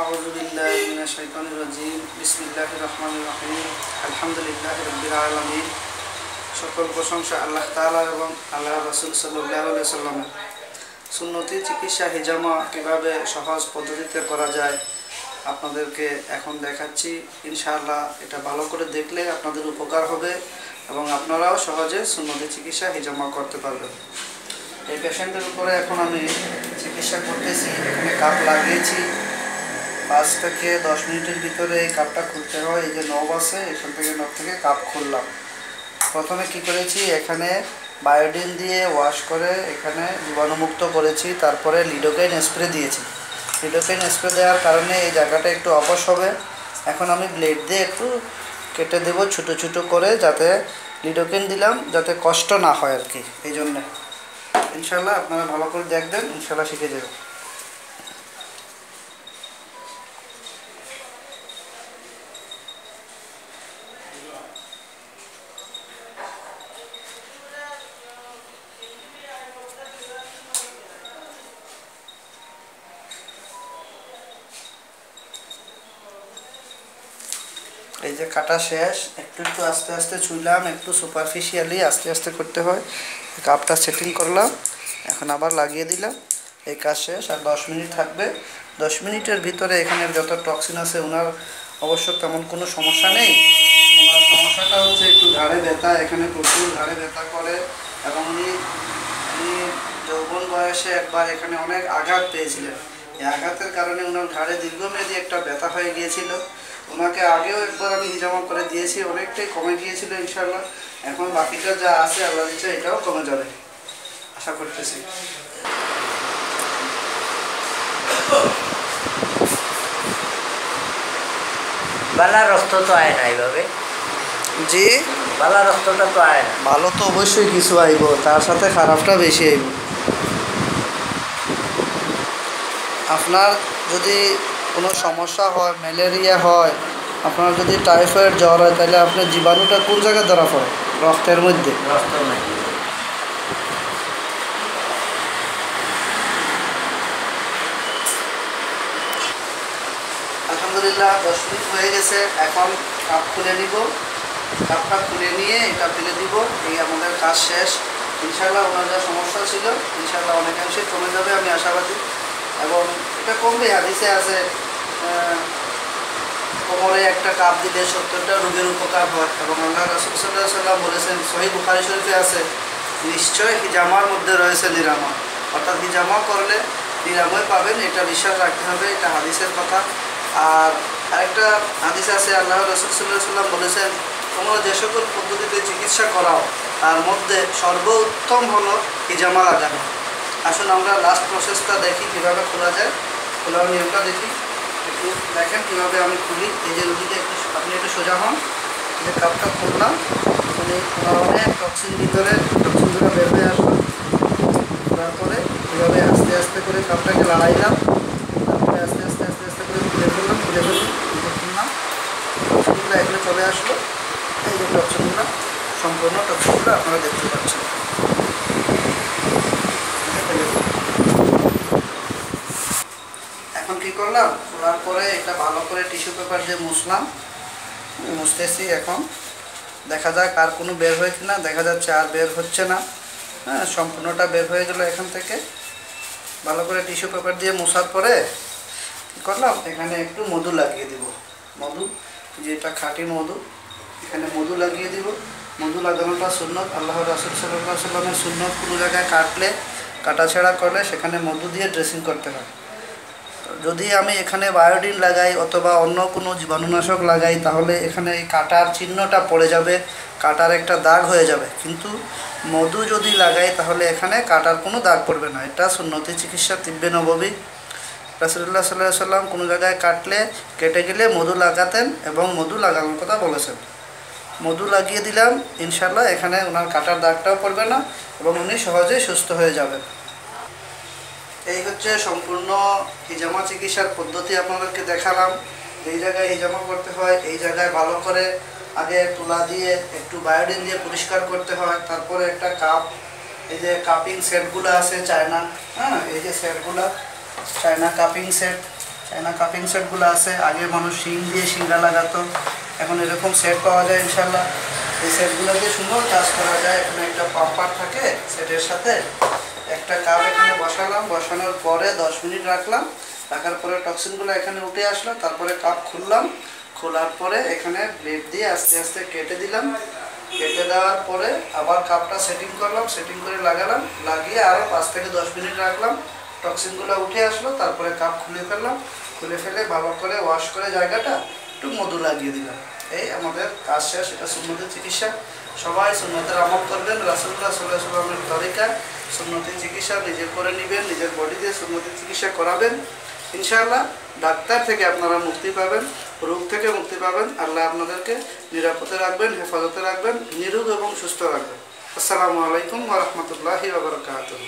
أعوذ بالله من الشيطان الرجيم بسم الله الرحمن الرحيم الحمد لله رب العالمين সকল প্রশংসা আল্লাহ তাআলা এবং আল্লাহর রাসূল সাল্লাল্লাহু আলাইহি ওয়াসাল্লামের। সুন্নতি চিকিৎসা হিজামা কিভাবে সহজ পদ্ধতিতে করা যায় আপনাদেরকে এখন দেখাচ্ছি। ইনশাআল্লাহ এটা ভালো করে দেখলে আপনাদের উপকার হবে এবং আপনারাও সহজে সুন্নতি চিকিৎসা হিজামা করতে পারবেন। এই পেশেন্টের উপরে এখন আমি চিকিৎসা করতেছি। এখানে কাপ লাগিয়েছি। 5 থেকে 10 মিনিটের ভিতরে এই কাপটা খুলতে হয়। এই যে নব আছে, এখান থেকে নব থেকে কাপ খুললাম। প্রথমে কি করেছি, এখানে বায়োডিন দিয়ে ওয়াশ করে এখানে জীবাণুমুক্ত করেছি। তারপরে লিডোকাইন স্প্রে দিয়েছি। লিডোকাইন স্প্রে দেওয়ার কারণে এই জায়গাটা একটু অপস হবে। এখন আমি ব্লেড দিয়ে একটু কেটে দেব ছোটো ছোটো করে, যাতে লিডোকাইন দিলাম যাতে কষ্ট না হয় আর কি। এই জন্যে ইনশাল্লাহ আপনারা ভালো করে দেখবেন, ইনশাল্লাহ শিখে যাবেন। এই যে কাটা শেষ, একটু একটু আস্তে আস্তে ছুঁইলাম, একটু সুপারফিশিয়ালি আস্তে আস্তে করতে হয়। কাপটা সেটিং করলাম, এখন আবার লাগিয়ে দিলাম। এই কাজ শেষ। আর 10 মিনিট থাকবে। 10 মিনিটের ভিতরে এখানে যত টক্সিন আছে ওনার অবশ্য তেমন কোনো সমস্যা নেই। ওনার সমস্যাটা হচ্ছে একটু ঘাড়ে ব্যথা, এখানে প্রচুর ঘাড়ে ব্যথা করে এবং উনি যৌবন বয়সে একবার এখানে অনেক আঘাত পেয়েছিলেন। এই আঘাতের কারণে ওনার ঘাড়ে দীর্ঘমেয়াদী একটা ব্যথা হয়ে গিয়েছিল। ওনাকে আগেও একবার আমি হিজামা করে দিয়েছি, অনেকটাই কমে গিয়েছিল ইনশাআল্লাহ। এখন বাকিটা যা আছে আল্লাহ দিচ্ছে এটাও কমে যাবে আশা করতেছি। বালা রক্ত তো আয় না এইভাবে। জি, বালা রক্তটা তো আয় না। ভালো তো অবশ্যই কিছু আইব, তার সাথে খারাপটা বেশি আইব। আপনার যদি কোনো সমস্যা হয়, ম্যালেরিয়া হয়, আপনার যদি টাইফয়েড জ্বর হয়, তাহলে আপনার জীবাণুটা কোন জায়গায় ধরা পড়ে? রক্তের মধ্যে। রক্ত নাই। আলহামদুলিল্লাহ 10 মিনিট হয়ে গেছে। এখন কাপ খুলে নিব। কাপটা খুলে নিয়ে এটা ফেলে দিব। এই আমাদের কাজ শেষ। ইনশাআল্লাহ ওনার যা সমস্যা ছিল ইনশাআল্লাহ অনেকাংশে কমে যাবে, আমি আশাবাদী। এবং এটা কমবে, হাদিসে আছে কোমরে একটা কাপ দিলে 70টা রোগের উপকার হয়। এবং আল্লাহ রাসূল সাল্লাল্লাহু আলাইহি ওয়াসাল্লাম বলেছেন, সহিহ বুখারী শরীফে আছে, নিশ্চয় হিজামার মধ্যে রয়েছে নিরাময়। অর্থাৎ হিজামা করলে নিরাময় পাবেন, এটা বিশ্বাস রাখতে হবে। এটা হাদিসের কথা। আর আরেকটা হাদিস আছে, আল্লাহ রাসূল সাল্লাল্লাহু আলাইহি ওয়াসাল্লাম বলেছেন, তোমরা যে সকল পদ্ধতিতে চিকিৎসা করাও তার মধ্যে সর্বোত্তম হলো হিজামা লাগানো। আসুন আমরা লাস্ট প্রসেসটা দেখি কীভাবে খোলা যায়। খোলার নিয়মটা দেখি। একটু দেখেন কীভাবে আমি খুলি। এই যে রুগীকে একটু আপনি একটু সোজা হন। এই যে কাপটা খুললাম, খুলে ওনার অনেক টক্সিন ভিতরে, টক্সিনগুলো বের হয়ে আসলো। তারপরে এইভাবে আস্তে আস্তে করে কাপটাকে লড়াইলাম। তারপরে আস্তে আস্তে আস্তে আস্তে করে খুলে ফেললাম। খুললাম, টক্সিনগুলো এখানে চলে আসলো। এই যে টক্সিনগুলো, সম্পূর্ণ টক্সিনগুলো আপনারা দেখতে পাচ্ছেন। এখন কি করলাম, খোলার পরে এটা ভালো করে টিস্যু পেপার দিয়ে মুছলাম। মুছতেছি। এখন দেখা যাক আর কোনো বের হয় কিনা। দেখা যাচ্ছে আর বের হচ্ছে না। হ্যাঁ, সম্পূর্ণটা বের হয়ে গেল এখান থেকে। ভালো করে টিস্যু পেপার দিয়ে মোছার পরে কী করলাম, এখানে একটু মধু লাগিয়ে দিব। মধু, যেটা খাঁটি মধু, এখানে মধু লাগিয়ে দিব। মধু লাগানোটা সুন্নত, আল্লাহ রাসূল সাল্লাল্লাহু আলাইহি ওয়াসাল্লামের সুন্নত। কোনো জায়গায় কাটলে, কাটাছেঁড়া করলে সেখানে মধু দিয়ে ড্রেসিং করতে হয়। যদি আমি এখানে বায়োডিন লাগাই অথবা অন্য কোনো জীবাণুনাশক লাগাই, তাহলে এখানে এই কাটার চিহ্নটা পড়ে যাবে, কাটার একটা দাগ হয়ে যাবে। কিন্তু মধু যদি লাগাই তাহলে এখানে কাটার কোনো দাগ পড়বে না। এটা সুন্নতি চিকিৎসা, তিব্বে নববী। রাসূলুল্লাহ সাল্লাল্লাহু আলাইহি ওয়াসাল্লাম কোনো জায়গায় কাটলে, কেটে গেলে মধু লাগাতেন এবং মধু লাগানোর কথা বলেছেন। মধু লাগিয়ে দিলাম। ইনশাআল্লাহ এখানে ওনার কাটার দাগটাও পড়বে না এবং উনি সহজেই সুস্থ হয়ে যাবেন। এই হচ্ছে সম্পূর্ণ হিজামা চিকিৎসার পদ্ধতি আপনাদেরকে দেখালাম। যেই জায়গায় হিজামা করতে হয় এই জায়গায় ভালো করে আগে তুলা দিয়ে একটু বায়োডিন দিয়ে পরিষ্কার করতে হয়। তারপরে একটা কাপ, এই যে কাপিং সেটগুলো আছে চায়না, হ্যাঁ, এই যে সেটগুলো China cupping set, China cupping সেটগুলো আছে। আগে মানুষ শিং দিয়ে শিঙ্গা লাগাতো, এখন এরকম সেট পাওয়া যায় ইনশাল্লাহ। এই সেটগুলো দিয়ে সুন্দর কাজ করা যায়। এখানে একটা পাম্পার থাকে সেটের সাথে। একটা কাপ এখানে বসালাম, বসানোর পরে 10 মিনিট রাখলাম, রাখার পরে টক্সিনগুলো এখানে উঠে আসলো। তারপরে কাপ খুললাম, খোলার পরে এখানে ব্লেড দিয়ে আস্তে আস্তে কেটে দিলাম। কেটে দেওয়ার পরে আবার কাপটা সেটিং করলাম, সেটিং করে লাগালাম, লাগিয়ে আরও 5 থেকে 10 মিনিট রাখলাম। টক্সিনগুলো উঠে আসলো, তারপরে কাপ খুলে ফেললাম। খুলে ফেলে ভালো করে ওয়াশ করে জায়গাটা একটু মধু লাগিয়ে দিলাম। এই আমাদের কাজ শেষ। এটা সুন্নতের চিকিৎসা। সবাই সুন্নতের আমল করবেন, রাসূলুল্লাহ সাল্লাল্লাহু আলাইহি ওয়াসাল্লামের তরিকায় সুন্নতি চিকিৎসা নিজে করে নেবেন, নিজের বডি দিয়ে সুন্নতি চিকিৎসা করাবেন। ইনশাআল্লাহ ডাক্তার থেকে আপনারা মুক্তি পাবেন, রোগ থেকে মুক্তি পাবেন। আল্লাহ আপনাদেরকে নিরাপদে রাখবেন, হেফাজতে রাখবেন, নিরোগ এবং সুস্থ রাখবেন। আসসালামু আলাইকুম ওয়া রাহমাতুল্লাহি ওয়া বারাকাতুহু।